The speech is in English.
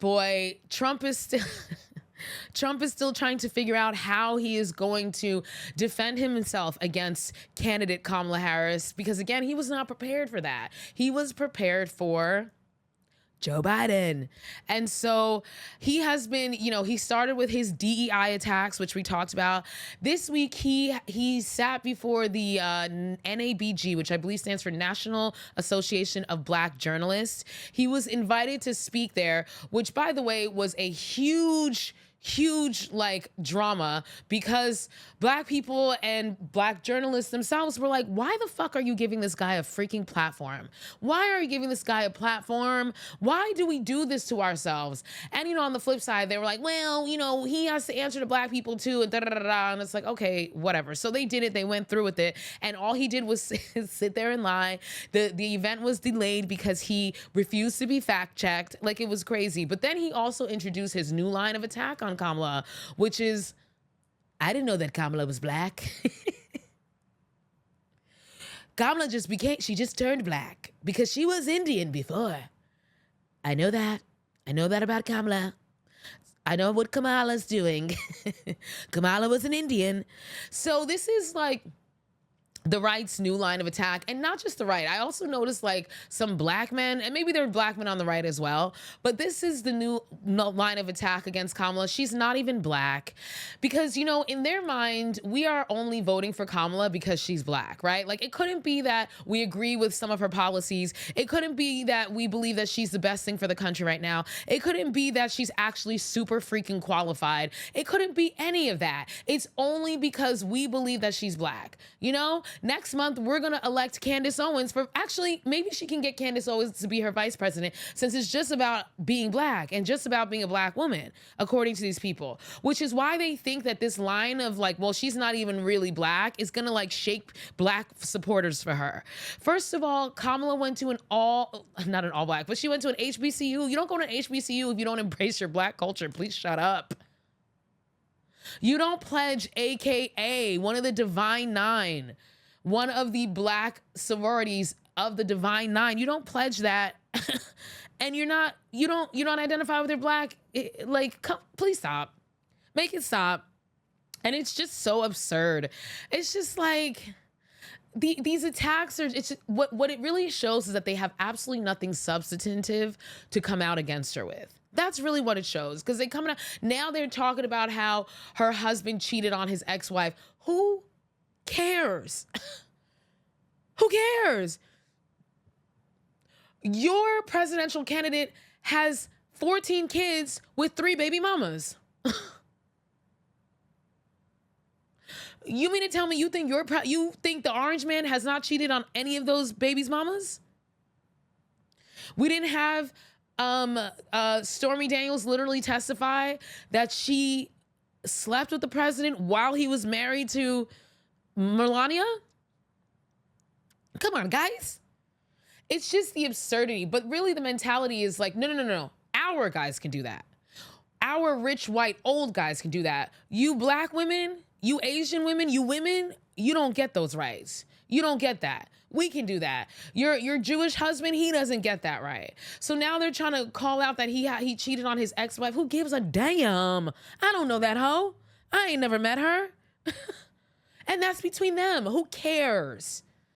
boy, Trump is still Trump is still trying to figure out how he is going to defend himself against candidate Kamala Harris, because again, he was not prepared for that. He was prepared for Joe Biden. And so he has been, he started with his DEI attacks, which we talked about. This week, he sat before the NABG, which I believe stands for National Association of Black Journalists. He was invited to speak there, which, by the way, was a huge drama, because Black people and Black journalists themselves were like, why the fuck are you giving this guy a freaking platform? Why are you giving this guy a platform? Why do we do this to ourselves? And, on the flip side, they were like, well, he has to answer to Black people too, and da-da-da-da. And it's like, okay, whatever. So they did it. They went through with it. And all he did was sit there and lie. The event was delayed because he refused to be fact checked. Like, it was crazy. But then he also introduced his new line of attack on Kamala, which is, I didn't know that Kamala was Black. Kamala she just turned Black because she was Indian before. I know that. I know that about Kamala. I know what Kamala's doing. Kamala was an Indian. So this is like the right's new line of attack, and not just the right. I also noticed like some Black men, and maybe there are Black men on the right as well, but this is the new line of attack against Kamala. She's not even Black, because, in their mind, we are only voting for Kamala because she's Black, right? Like, it couldn't be that we agree with some of her policies. It couldn't be that we believe that she's the best thing for the country right now. It couldn't be that she's actually super freaking qualified. It couldn't be any of that. It's only because we believe that she's Black, Next month, we're going to elect Candace Owens actually, maybe she can get Candace Owens to be her vice president, since it's just about being Black and just about being a Black woman, according to these people, which is why they think that this line of like, well, she's not even really Black is going to like shake Black supporters for her. First of all, Kamala went to not an all Black, but she went to an HBCU. You don't go to an HBCU if you don't embrace your Black culture. Please shut up. You don't pledge AKA, one of the Divine Nine, one of the Black sororities of the Divine Nine. You don't pledge that, and you don't identify with your Black. Please stop. Make it stop. And it's just so absurd. It's just like these attacks are. It's what it really shows is that they have absolutely nothing substantive to come out against her with. That's really what it shows, because they come out now. They're talking about how her husband cheated on his ex-wife. Who cares? Who cares? Your presidential candidate has 14 kids with 3 baby mamas. You mean to tell me you think the Orange Man has not cheated on any of those babies' mamas? We didn't have Stormy Daniels literally testify that she slept with the president while he was married to Melania? Come on, guys. It's just the absurdity. But really the mentality is like, no. Our guys can do that. Our rich, white, old guys can do that. You Black women, you Asian women, you women, you don't get those rights. You don't get that. We can do that. Your Jewish husband, he doesn't get that right. So now they're trying to call out that he cheated on his ex-wife. Who gives a damn? I don't know that hoe. I ain't never met her. And that's between them. Who cares?